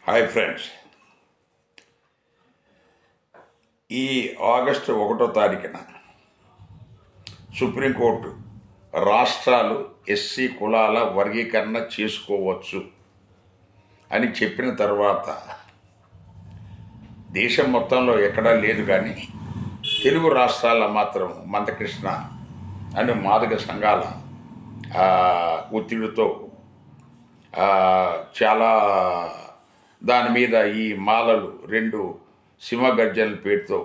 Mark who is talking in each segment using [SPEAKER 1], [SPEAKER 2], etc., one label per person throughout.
[SPEAKER 1] Hi friends, ఈ August 1వ తారీఖున సుప్రీంకోర్టు రాష్ట్రాలు ఎస్సీ కులాల వర్గీకరణ చేసుకోవచ్చు అని చెప్పిన తర్వాత దేశం మొత్తంలో ఎక్కడా లేదు, కానీ తెలుగు రాష్ట్రాల మాత్రం మందకృష్ణ అనే మాదిగ సంఘాల ఒత్తిడితో చాలా దాని మీద ఈ మాలలు రెండు సింహగర్జనల పేరుతో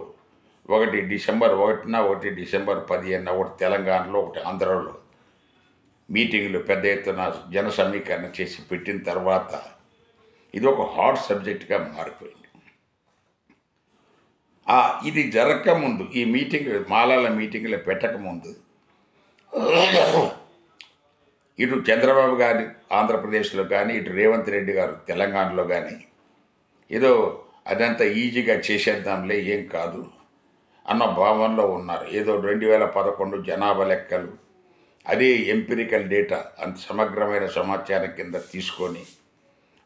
[SPEAKER 1] ఒకటి డిసెంబర్ 1న, ఒకటి డిసెంబర్ 15న, ఒకటి తెలంగాణలో, ఒకటి ఆంధ్రాలో మీటింగ్లు పెద్ద ఎత్తున జన సమీకరణ చేసి పెట్టిన తర్వాత ఇది ఒక హాట్ సబ్జెక్ట్గా మారిపోయింది. ఇది జరగకముందు, ఈ మీటింగ్ మాలల మీటింగ్లు పెట్టకముందు ఇటు చంద్రబాబు గారి ఆంధ్రప్రదేశ్లో కానీ, ఇటు రేవంత్ రెడ్డి గారు తెలంగాణలో కానీ ఏదో అదంతా ఈజీగా చేసేద్దాంలే, ఏం కాదు అన్న భావనలో ఉన్నారు. ఏదో 2011 జనాభా లెక్కలు, అదే ఎంపిరికల్ డేటా, అంత సమగ్రమైన సమాచారం కింద తీసుకొని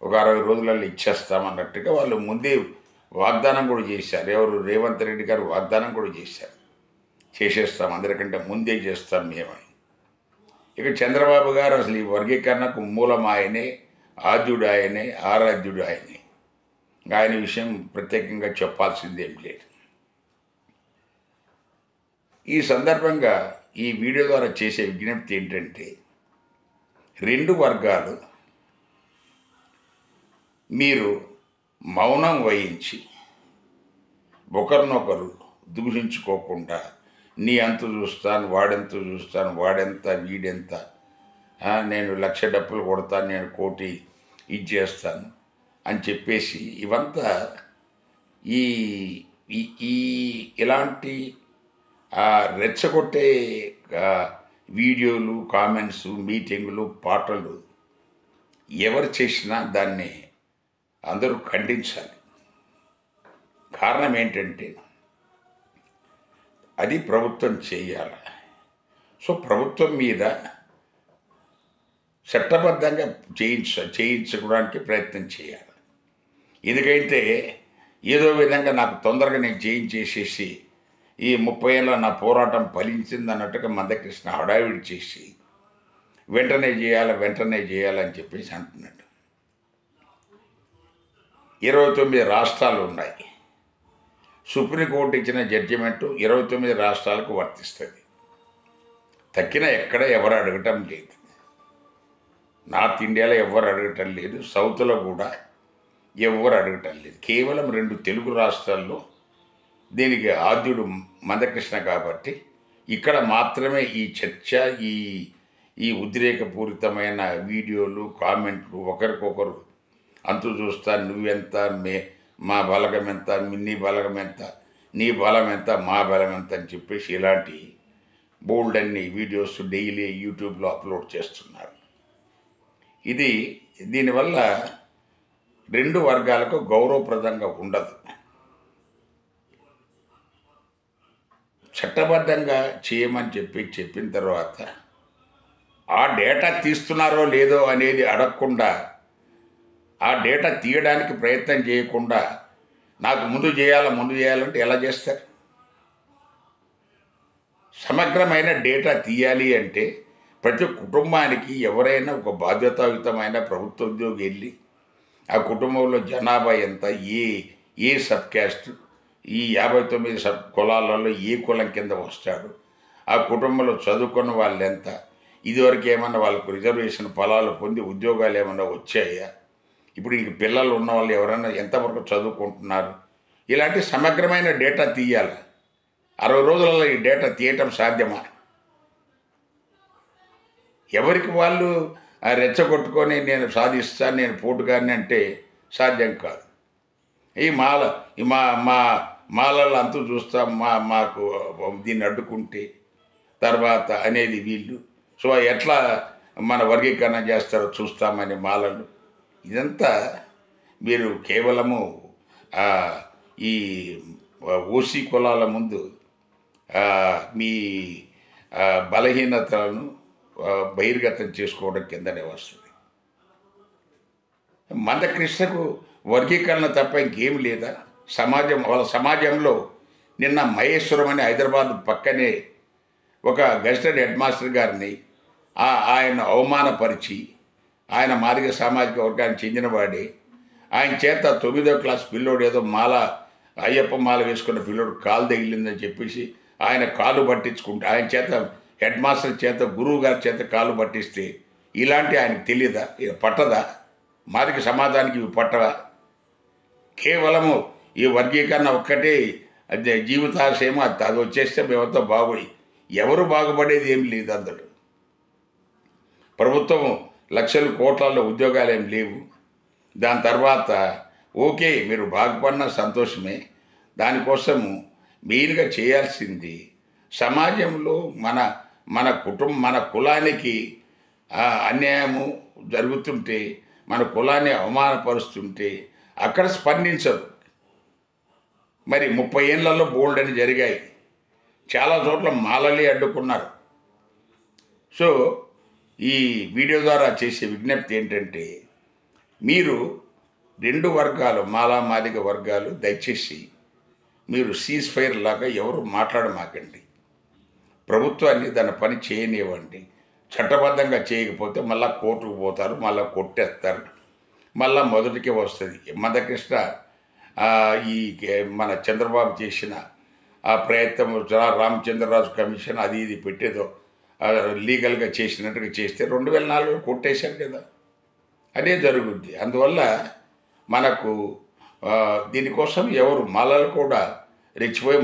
[SPEAKER 1] ఒక 60 రోజులలో ఇచ్చేస్తామన్నట్టుగా వాళ్ళు ముందే వాగ్దానం కూడా చేశారు. ఎవరు? రేవంత్ రెడ్డి గారు వాగ్దానం కూడా చేశారు, చేసేస్తాం, అందరికంటే ముందే చేస్తాం మేమని. ఇక చంద్రబాబు గారు అసలు ఈ వర్గీకరణకు మూలం ఆయనే, ఆద్యుడు ఆయనే, ఆరాధ్యుడు ఆయనే. ఆయన విషయం ప్రత్యేకంగా చెప్పాల్సిందేం లేదు. ఈ సందర్భంగా ఈ వీడియో ద్వారా చేసే విజ్ఞప్తి ఏంటంటే, రెండు వర్గాలు మీరు మౌనం వహించి ఒకరినొకరు దూషించుకోకుండా, నీ అంత చూస్తాను, వాడెంత చూస్తాను, వాడెంత, వీడెంత, నేను 1,00,000 డప్పులు కొడతాను, నేను 1 కోటి ఇది చేస్తాను అని చెప్పేసి ఇవంతా ఇలాంటి రెచ్చగొట్టే వీడియోలు, కామెంట్స్, మీటింగులు, పాటలు ఎవరు చేసినా దాన్ని అందరూ ఖండించాలి. కారణం ఏంటంటే అది ప్రభుత్వం చేయాలి. సో ప్రభుత్వం మీద చట్టబద్ధంగా చేయించుకోవడానికి ప్రయత్నం చేయాలి. ఎందుకంటే ఏదో విధంగా నాకు తొందరగా నేను చేయించేసేసి ఈ 30 ఏళ్ళ నా పోరాటం ఫలించింది అన్నట్టుగా మందకృష్ణ హడావిడి చేసి వెంటనే చేయాలని చెప్పేసి అంటున్నాడు. 29 రాష్ట్రాలు ఉన్నాయి. సుప్రీంకోర్టు ఇచ్చిన జడ్జిమెంటు 29 రాష్ట్రాలకు వర్తిస్తుంది. తక్కిన ఎక్కడ ఎవరు అడగటం లేదు. నార్త్ ఇండియాలో ఎవరు అడగటం లేదు, సౌత్లో కూడా ఎవరు అడగటం లేదు. కేవలం 2 తెలుగు రాష్ట్రాల్లో దీనికి ఆద్యుడు మందకృష్ణ కాబట్టి ఇక్కడ మాత్రమే ఈ చర్చ, ఈ ఉద్రేకపూరితమైన వీడియోలు, కామెంట్లు, ఒకరికొకరు అంతు చూస్తాను, నువ్వెంత, మా బలగం ఎంత, నీ బలగం ఎంత, నీ బలం ఎంత, మా బలం ఎంత అని చెప్పేసి ఇలాంటి బోల్డ్ అన్ని వీడియోస్ డైలీ యూట్యూబ్లో అప్లోడ్ చేస్తున్నారు. దీనివల్ల 2 వర్గాలకు గౌరవప్రదంగా ఉండదు. చట్టబద్ధంగా చేయమని చెప్పిన తర్వాత ఆ డేటా తీస్తున్నారో లేదో అనేది అడగకుండా, ఆ డేటా తీయడానికి ప్రయత్నం చేయకుండా నాకు ముందు చేయాలంటే ఎలా చేస్తారు? సమగ్రమైన డేటా తీయాలి అంటే ప్రతి కుటుంబానికి ఎవరైనా ఒక బాధ్యతాయుతమైన ప్రభుత్వ ఉద్యోగి వెళ్ళి ఆ కుటుంబంలో జనాభా ఎంత, ఏ సబ్ క్యాస్ట్, ఈ 59 సబ్ కులాలలో ఏ కులం కింద వస్తాడు, ఆ కుటుంబంలో చదువుకున్న వాళ్ళు ఎంత, ఇదివరకు ఏమన్నా వాళ్ళకు రిజర్వేషన్ ఫలాలు పొంది ఉద్యోగాలు ఏమన్నా వచ్చాయా, ఇప్పుడు ఇంక పిల్లలు ఉన్న వాళ్ళు ఎవరైనా ఎంతవరకు చదువుకుంటున్నారు, ఇలాంటి సమగ్రమైన డేటా తీయాలి. 60 రోజులలో ఈ డేటా తీయటం సాధ్యమా? ఎవరికి వాళ్ళు రెచ్చగొట్టుకొని నేను సాధిస్తాను, నేను పోటుగాని అంటే సాధ్యం కాదు. మా మాలలు అంతు చూస్తాం, మాకు దీన్ని అడ్డుకుంటే తర్వాత అనేది వీళ్ళు. సో ఎట్లా మన వర్గీకరణ చేస్తారో చూస్తామని మాలలు. ఇదంతా మీరు కేవలము ఈ ఓసీ కులాల ముందు మీ బలహీనతలను బహిర్గతం చేసుకోవడం కిందనే వస్తుంది. మందకృష్ణకు వర్గీకరణ తప్ప ఇంకేం లేదా? వాళ్ళ సమాజంలో నిన్న మహేశ్వరం అని హైదరాబాద్ పక్కనే ఒక గెస్టెడ్ హెడ్ మాస్టర్ గారిని ఆయన అవమానపరిచి, ఆయన మాదిగ సామాజిక వర్గానికి చెందినవాడే, ఆయన చేత 9వ క్లాస్ పిల్లోడు ఏదో అయ్యప్ప మాల వేసుకున్న పిల్లోడు కాలు తగిలిందని చెప్పేసి ఆయన కాలు పట్టించుకుంటే, ఆయన చేత హెడ్ మాస్టర్ చేత గురువు గారి చేత కాలు పట్టిస్తే ఇలాంటి ఆయనకు తెలియదా? ఇది పట్టదా? మాదిగ సమాజానికి ఇవి పట్టవా? కేవలము ఈ వర్గీకరణ ఒక్కటే జీవితాశయమో అది వచ్చేస్తే మేమంతా బాగోయి. ఎవరు బాగుపడేది ఏం లేదు. అందులో ప్రభుత్వం లక్షల కోట్లలో ఉద్యోగాలు ఏం లేవు. దాని తర్వాత ఓకే, మీరు బాగుపడిన సంతోషమే. దానికోసము మెయిన్గా చేయాల్సింది సమాజంలో మన కులానికి అన్యాయము జరుగుతుంటే, మన కులాన్ని అవమానపరుస్తుంటే అక్కడ స్పందించరు. మరి 30 ఏళ్లలో బోల్డ్ అని జరిగాయి. చాలా చోట్ల మాలలే అడ్డుకున్నారు. సో ఈ వీడియో ద్వారా చేసే విజ్ఞప్తి ఏంటంటే, మీరు 2 వర్గాలు, మాదిగ వర్గాలు, దయచేసి మీరు సీజ్ ఫైర్ లాగా ఎవరు మాట్లాడమాకండి. ప్రభుత్వాన్ని దాని పని చేయనివ్వండి. చట్టబద్ధంగా చేయకపోతే మళ్ళీ కోర్టుకు పోతారు, మళ్ళీ కొట్టేస్తారు, మళ్ళీ మొదటికే వస్తుంది. మందకృష్ణ ఈ మన చంద్రబాబు చేసిన ఆ ప్రయత్నం, రామచంద్రరాజు కమిషన్ అది ఇది పెట్టేదో లీగల్గా చేసినట్టుగా చేస్తే 2004 కొట్టేశారు కదా, అదే జరుగుద్ది. అందువల్ల మనకు దీనికోసం ఎవరు మాలలు కూడా రెచ్చిపోయి